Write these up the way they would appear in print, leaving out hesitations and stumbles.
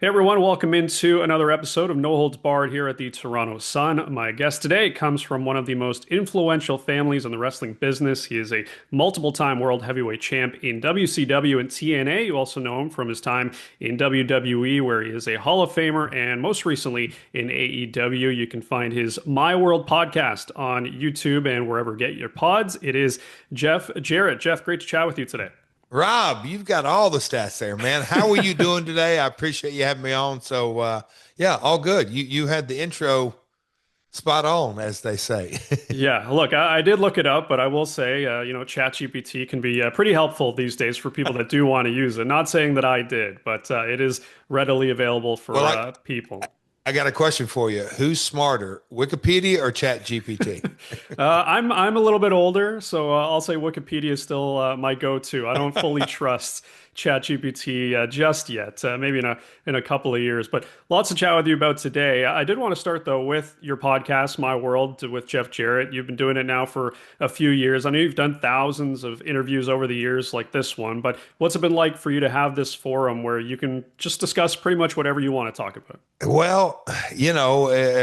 Hey everyone, welcome into another episode of No Holds Barred here at the Toronto Sun. My guest today comes from one of the most influential families in the wrestling business. He is a multiple-time world heavyweight champ in WCW and TNA. You also know him from his time in WWE, where he is a Hall of Famer, and most recently in AEW. You can find his My World podcast on YouTube and wherever you get your pods. It is Jeff Jarrett. Jeff, great to chat with you today. Rob, you've got all the stats there, man. How are you doing today? I appreciate you having me on. Yeah, all good. You had the intro spot on, as they say. Yeah, look, I did look it up, but I will say, ChatGPT can be pretty helpful these days for people that do want to use it. Not saying that I did, but it is readily available Well, for people. I got a question for you. Who's smarter, Wikipedia or Chat GPT? I'm a little bit older, so I'll say Wikipedia is still my go-to. I don't fully trust ChatGPT just yet. Maybe in a couple of years, but lots to chat with you about today. I did want to start though with your podcast, My World, with Jeff Jarrett. You've been doing it now for a few years. I know you've done thousands of interviews over the years, like this one. But what's it been like for you to have this forum where you can just discuss pretty much whatever you want to talk about? Well,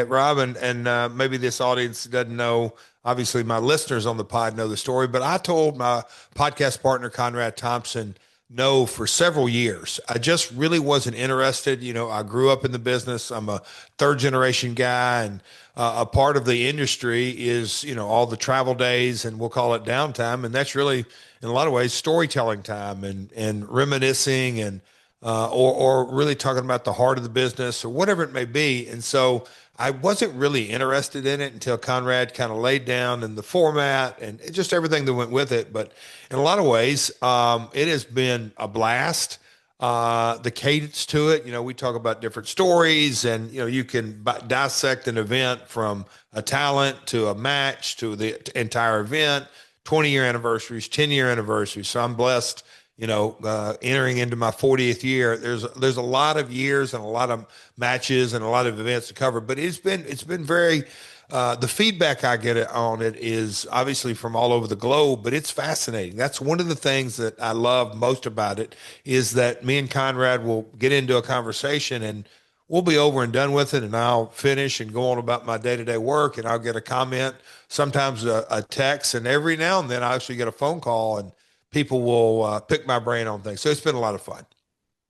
Rob, and maybe this audience doesn't know. Obviously, my listeners on the pod know the story, but I told my podcast partner, Conrad Thompson, no for several years. I just really wasn't interested. I grew up in the business. I'm a third generation guy, and a part of the industry is, all the travel days, and we'll call it downtime. And that's really, in a lot of ways, storytelling time and reminiscing and or really talking about the heart of the business or whatever it may be. And so I wasn't really interested in it until Conrad kind of laid down in the format and just everything that went with it. But in a lot of ways, it has been a blast. The cadence to it, we talk about different stories, and you can dissect an event from a talent to a match to the entire event, 20-year anniversaries, 10-year anniversaries. So I'm blessed, entering into my 40th year. There's a lot of years and a lot of matches and a lot of events to cover, but it's been very the feedback I get on it is obviously from all over the globe, but it's fascinating. That's one of the things that I love most about it is that me and Conrad will get into a conversation and we'll be over and done with it, and I'll finish and go on about my day-to-day work, and I'll get a comment, sometimes a text, and every now and then I actually get a phone call, and people will pick my brain on things. So it's been a lot of fun.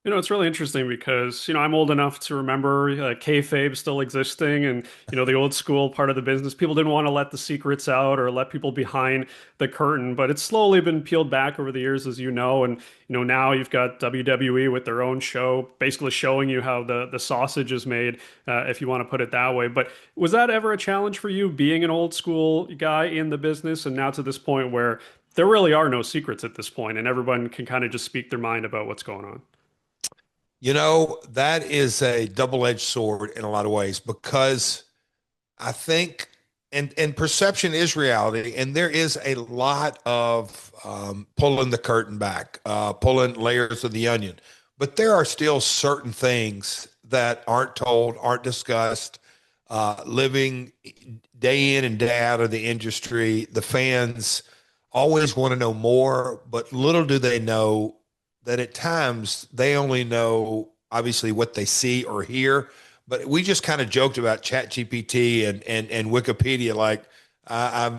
It's really interesting because, I'm old enough to remember kayfabe still existing and, the old school part of the business. People didn't want to let the secrets out or let people behind the curtain, but it's slowly been peeled back over the years, as you know. And, now you've got WWE with their own show, basically showing you how the sausage is made, if you want to put it that way. But was that ever a challenge for you, being an old school guy in the business and now to this point where there really are no secrets at this point and everyone can kind of just speak their mind about what's going on? That is a double-edged sword in a lot of ways because I think, and perception is reality, and there is a lot of pulling the curtain back, pulling layers of the onion. But there are still certain things that aren't told, aren't discussed. Living day in and day out of the industry, the fans always want to know more, but little do they know that at times they only know obviously what they see or hear. But we just kind of joked about Chat GPT and Wikipedia. Like I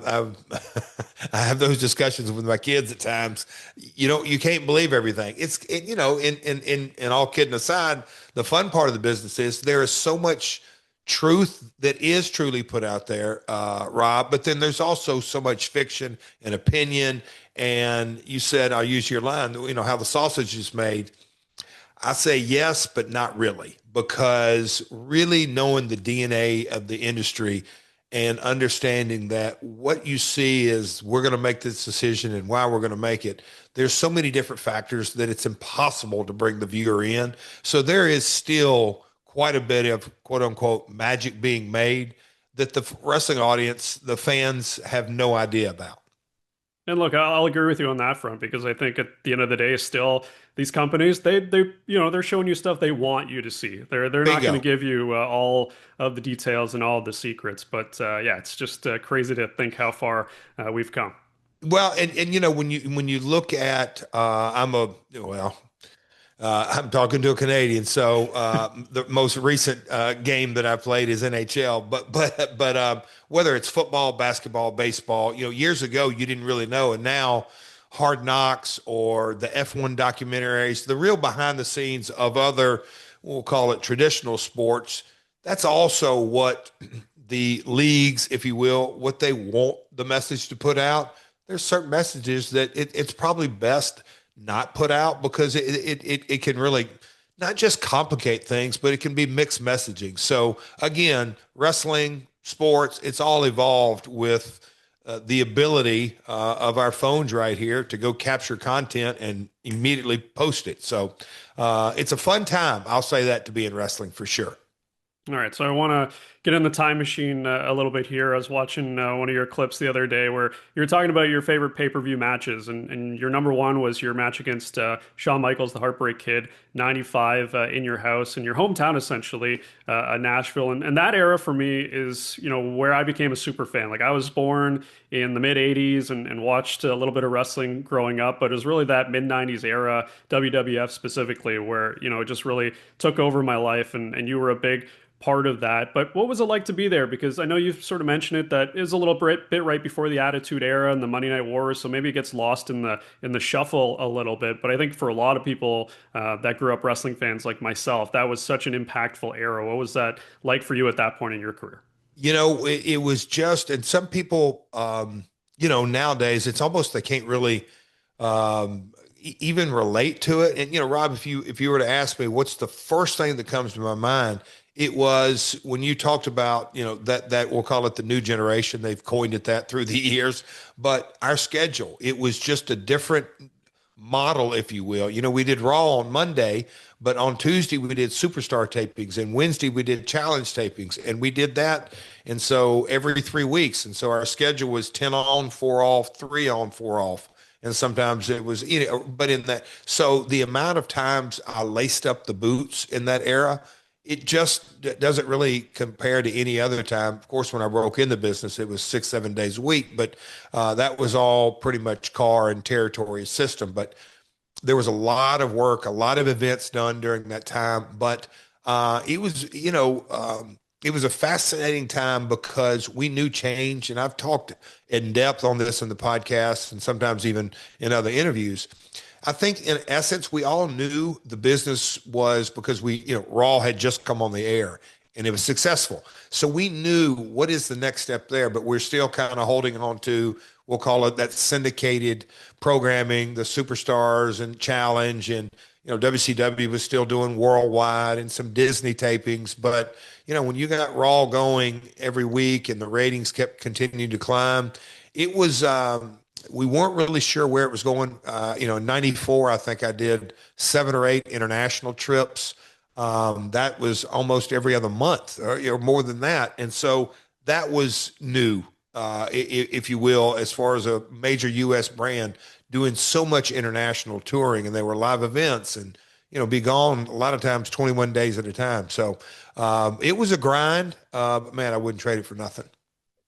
have those discussions with my kids at times. You can't believe everything. In all kidding aside, the fun part of the business is there is so much truth that is truly put out there, Rob. But then there's also so much fiction and opinion. And you said, I'll use your line, how the sausage is made. I say yes, but not really, because really knowing the DNA of the industry and understanding that what you see is we're going to make this decision and why we're going to make it. There's so many different factors that it's impossible to bring the viewer in. So there is still quite a bit of quote unquote magic being made that the wrestling audience, the fans have no idea about. And look, I'll agree with you on that front because I think at the end of the day, still these companies they're showing you stuff they want you to see. They're not going to Bingo. give you all of the details and all of the secrets. But yeah, it's just crazy to think how far we've come. Well, and when you look at I'm a well I'm talking to a Canadian, so the most recent game that I played is NHL. But whether it's football, basketball, baseball, years ago you didn't really know, and now Hard Knocks or the F1 documentaries, the real behind the scenes of other, we'll call it traditional sports. That's also what the leagues, if you will, what they want the message to put out. There's certain messages that it's probably best not put out because it can really not just complicate things, but it can be mixed messaging. So again, wrestling, sports, it's all evolved with the ability of our phones right here to go capture content and immediately post it. So it's a fun time. I'll say that to be in wrestling for sure. All right, so I want to get in the time machine a little bit here. I was watching one of your clips the other day where you were talking about your favorite pay-per-view matches, and your number one was your match against Shawn Michaels, the Heartbreak Kid, 95 in your house, in your hometown, essentially, Nashville. And that era for me is, where I became a super fan. Like I was born in the mid-'80s and watched a little bit of wrestling growing up, but it was really that mid-'90s era, WWF specifically, where, it just really took over my life, and you were a big part of that. But what was it like to be there? Because I know you've sort of mentioned it that is a little bit right before the Attitude Era and the Monday Night Wars, so maybe it gets lost in the shuffle a little bit. But I think for a lot of people that grew up wrestling fans like myself, that was such an impactful era. What was that like for you at that point in your career? It was just, and some people, nowadays it's almost they can't really even relate to it. And Rob, if you were to ask me, what's the first thing that comes to my mind? It was when you talked about, that we'll call it the new generation. They've coined it that through the years, but our schedule, it was just a different model, if you will. We did Raw on Monday, but on Tuesday we did Superstar tapings, and Wednesday we did Challenge tapings, and we did that. And so every 3 weeks. And so our schedule was 10 on, 4 off, 3 on, 4 off. And sometimes it was, but in that, so the amount of times I laced up the boots in that era, it just doesn't really compare to any other time. Of course, when I broke in the business, it was 6, 7 days a week, but that was all pretty much car and territory system. But there was a lot of work, a lot of events done during that time. But it was a fascinating time because we knew change. And I've talked in depth on this in the podcast and sometimes even in other interviews. I think in essence, we all knew the business was because Raw had just come on the air and it was successful. So we knew what is the next step there, but we're still kind of holding on to, we'll call it that syndicated programming, the Superstars and Challenge. And, WCW was still doing worldwide and some Disney tapings. But, when you got Raw going every week and the ratings kept continuing to climb, it was, we weren't really sure where it was going. In 94, I think I did 7 or 8 international trips. That was almost every other month or more than that. And so that was new, if you will, as far as a major U.S. brand doing so much international touring, and they were live events and, be gone a lot of times 21 days at a time. So it was a grind, but man, I wouldn't trade it for nothing.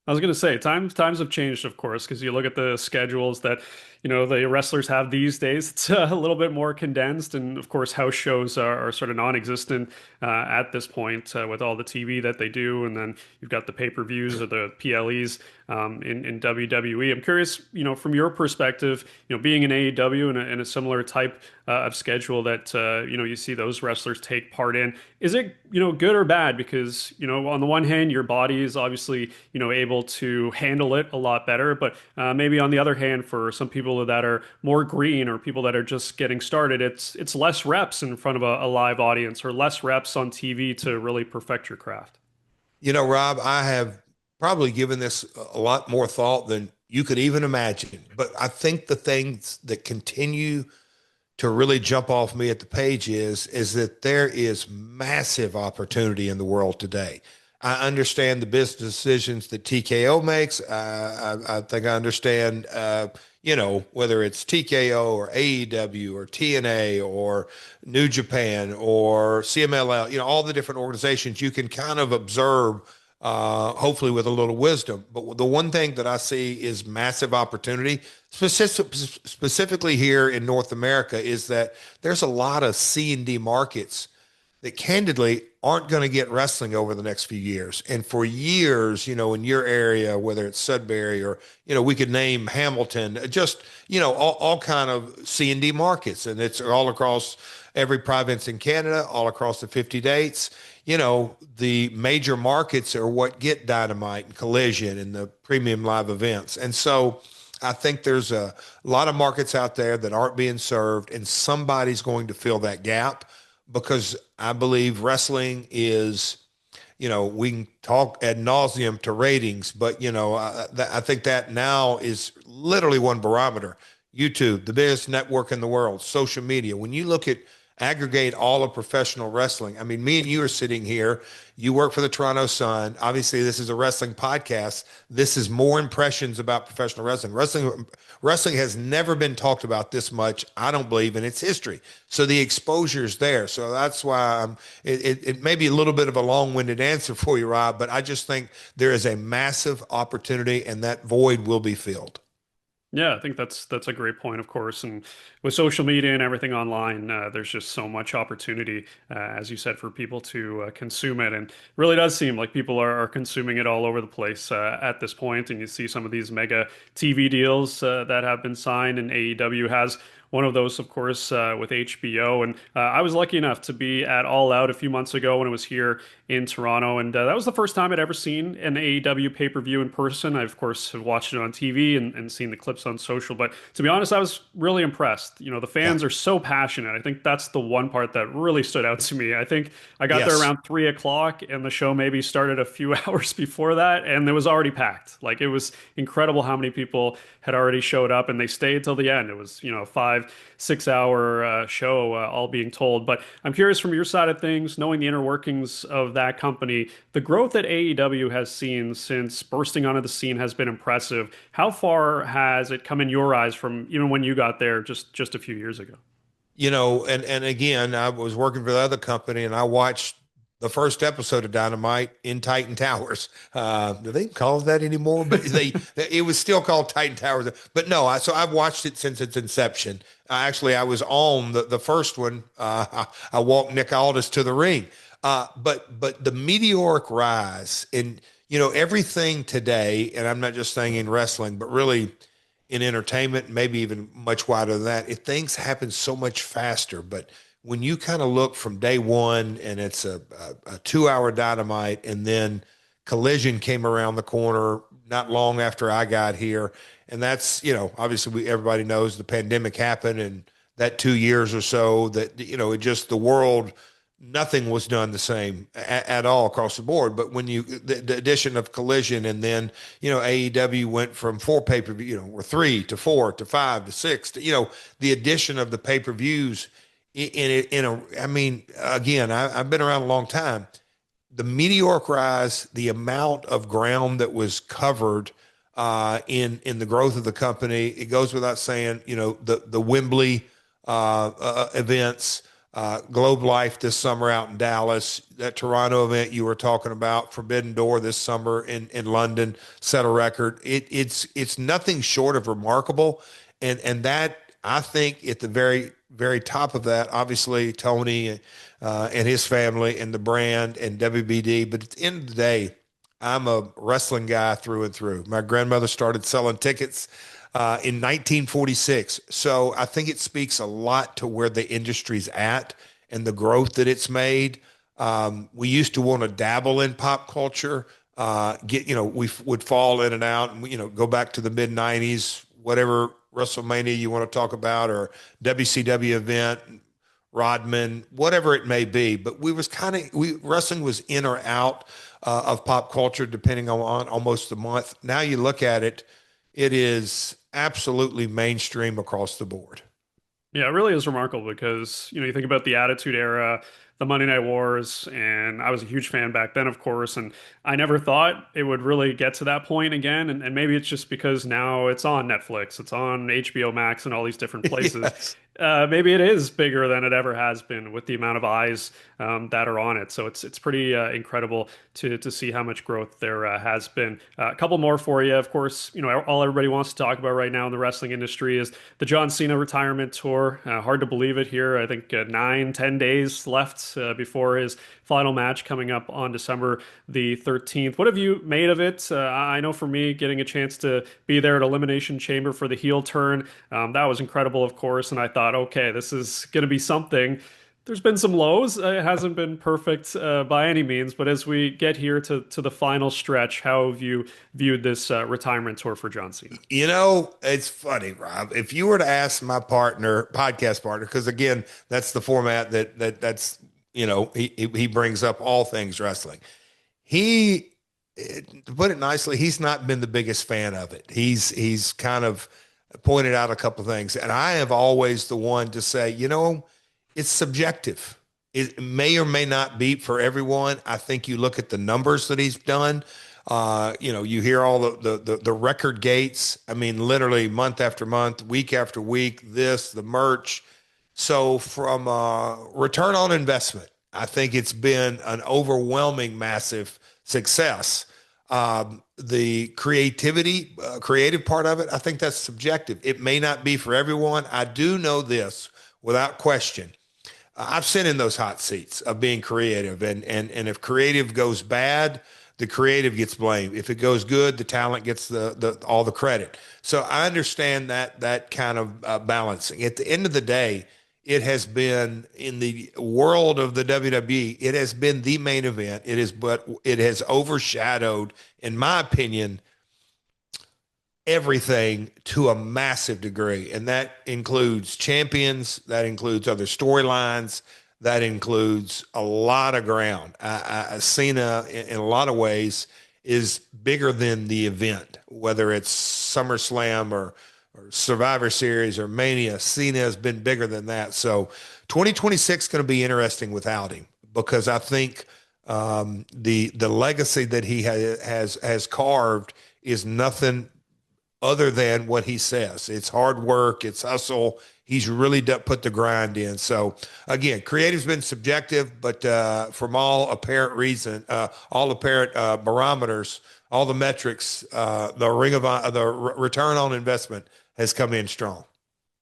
I was going to say times have changed, of course, because you look at the schedules that the wrestlers have these days. It's a little bit more condensed, and of course, house shows are sort of non-existent at this point with all the TV that they do, and then you've got the pay-per-views or the PLEs in WWE. I'm curious, from your perspective, being in AEW and in a similar type of schedule that you see those wrestlers take part in. Is it good or bad? Because on the one hand, your body is obviously able to handle it a lot better, but maybe on the other hand, for some people that are more green or people that are just getting started, it's less reps in front of a live audience or less reps on TV to really perfect your craft. Rob, I have probably given this a lot more thought than you could even imagine. But I think the things that continue to really jump off me at the page is that there is massive opportunity in the world today. I understand the business decisions that TKO makes. I think I understand, whether it's TKO or AEW or TNA or New Japan or CMLL, all the different organizations you can kind of observe hopefully with a little wisdom. But the one thing that I see is massive opportunity, specifically here in North America, is that there's a lot of C&D markets that candidly aren't going to get wrestling over the next few years. And for years, in your area, whether it's Sudbury or, we could name Hamilton, just, all kind of C&D markets. And it's all across every province in Canada, all across the 50 dates. The major markets are what get Dynamite and Collision and the premium live events. And so I think there's a lot of markets out there that aren't being served, and somebody's going to fill that gap because I believe wrestling is, we can talk ad nauseum to ratings, but, I think that now is literally one barometer. YouTube, the biggest network in the world, social media. When you look at aggregate all of professional wrestling. I mean, me and you are sitting here. You work for the Toronto Sun. Obviously, this is a wrestling podcast. This is more impressions about professional wrestling. Wrestling has never been talked about this much, I don't believe, in its history. So the exposure is there. So that's why it may be a little bit of a long-winded answer for you, Rob, but I just think there is a massive opportunity and that void will be filled. Yeah, I think that's a great point, of course. And with social media and everything online, there's just so much opportunity, as you said, for people to consume it. And it really does seem like people are consuming it all over the place at this point. And you see some of these mega TV deals that have been signed, and AEW has one of those, of course, with HBO. And I was lucky enough to be at All Out a few months ago when it was here in Toronto. And that was the first time I'd ever seen an AEW pay-per-view in person. I, of course, have watched it on TV and seen the clips on social. But to be honest, I was really impressed. The Yeah. fans are so passionate. I think that's the one part that really stood out to me. I think I got there Yes. around 3 o'clock, and the show maybe started a few hours before that, and it was already packed. Like, it was incredible how many people had already showed up, and they stayed till the end. It was, 5, 6 hour show, all being told. But I'm curious from your side of things, knowing the inner workings of that company, the growth that AEW has seen since bursting onto the scene has been impressive. How far has it come in your eyes from even when you got there just a few years ago? And again, I was working for the other company and I watched the first episode of Dynamite in Titan Towers. Do they call it that anymore? But it was still called Titan Towers. But no, so I've watched it since its inception. I was on the first one. I walked Nick Aldis to the ring. But the meteoric rise in, everything today, and I'm not just saying in wrestling, but really in entertainment, maybe even much wider than that. Things happen so much faster. But when you kind of look from day one and it's a 2 hour Dynamite, and then Collision came around the corner not long after I got here. And that's, obviously everybody knows the pandemic happened, and that 2 years or so that, it just, the world, nothing was done the same at all across the board. But when the addition of Collision, and then, AEW went from four pay-per-view, or three to four to five to six to, the addition of the pay-per-views I mean, again, I've been around a long time. The meteoric rise, the amount of ground that was covered in the growth of the company, it goes without saying. The Wembley events, Globe Life this summer out in Dallas, that Toronto event you were talking about, Forbidden Door this summer in London, set a record. It's nothing short of remarkable, and that, I think, at the very top of that, obviously Tony and his family and the brand and WBD. But at the end of the day, I'm a wrestling guy through and through. My grandmother started selling tickets in 1946. So I think it speaks a lot to where the industry's at and the growth that it's made. We used to want to dabble in pop culture, we would fall in and out and, go back to the mid-90s, whatever WrestleMania you want to talk about, or WCW event, Rodman, whatever it may be. But wrestling was in or out of pop culture depending on almost a month. Now you look at it, it is absolutely mainstream across the board. Yeah, it really is remarkable because, you think about the Attitude Era, the Monday Night Wars, and I was a huge fan back then, of course, and I never thought it would really get to that point again. And maybe it's just because now it's on Netflix, it's on HBO Max and all these different places. Yes. Maybe it is bigger than it ever has been with the amount of eyes that are on it. So it's pretty incredible to see how much growth there has been. A couple more for you. Of course, all everybody wants to talk about right now in the wrestling industry is the John Cena retirement tour. Hard to believe it here. I think 9, 10 days left before his final match coming up on December the 13th. What have you made of it? I know for me, getting a chance to be there at Elimination Chamber for the heel turn, that was incredible, of course. And I thought, okay, this is going to be something. There's been some lows. It hasn't been perfect by any means, but as we get here to the final stretch, how have you viewed this retirement tour for John Cena? It's funny, Rob. If you were to ask my podcast partner, because again, that's the format that's he brings up all things wrestling. He, to put it nicely, he's not been the biggest fan of it. He's kind of pointed out a couple of things, and I have always the one to say, it's subjective. It may or may not be for everyone. I think you look at the numbers that he's done. You hear all the record gates. I mean, literally month after month, week after week, the merch. So from return on investment, I think it's been an overwhelming, massive success. The creative part of it, I think that's subjective. It may not be for everyone. I do know this without question. I've sat in those hot seats of being creative, and if creative goes bad, the creative gets blamed. If it goes good, the talent gets the all the credit. So I understand that kind of balancing. At the end of the day, it has been in the world of the WWE, it has been the main event. But it has overshadowed, in my opinion, everything to a massive degree. And that includes champions, that includes other storylines, that includes a lot of ground. Cena, in a lot of ways, is bigger than the event, whether it's SummerSlam or Survivor Series or Mania. Cena has been bigger than that. So 2026 is going to be interesting without him, because I think the legacy that he has carved is nothing other than what he says. It's hard work, it's hustle. He's really put the grind in. So again, creative's been subjective, but from all apparent barometers, all the metrics, the return on investment has come in strong.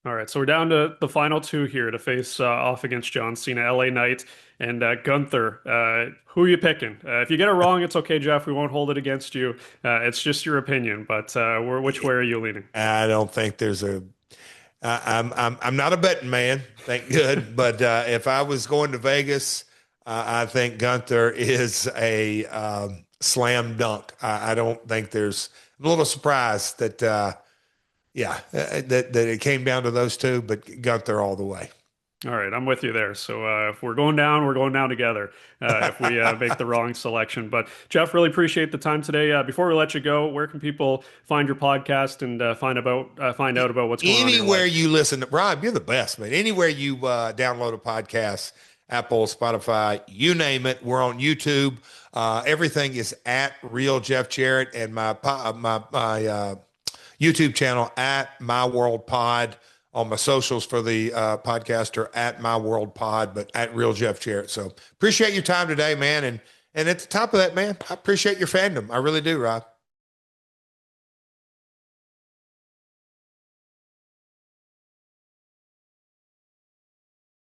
All right, so we're down to the final two here to face off against John Cena, LA Knight, and Gunther. Who are you picking? If you get it wrong, it's okay, Jeff. We won't hold it against you. It's just your opinion, but which way are you leaning? I don't think there's a. I'm not a betting man, thank good. But if I was going to Vegas, I think Gunther is a slam dunk. I don't think there's. I'm a little surprised that. That it came down to those two, but Gunther all the way. All right, I'm with you there. So if we're going down together. If we make the wrong selection, but Jeff, really appreciate the time today. Before we let you go, where can people find your podcast and find out about what's going on in your Anywhere life? you listen, Rob, you're the best, man. Anywhere you download a podcast, Apple, Spotify, you name it. We're on YouTube. Everything is at Real Jeff Jarrett, and my YouTube channel at My World Pod. On my socials for the podcast are at My World Pod, but at Real Jeff Jarrett. So appreciate your time today, man. And at the top of that, man, I appreciate your fandom. I really do, Rob.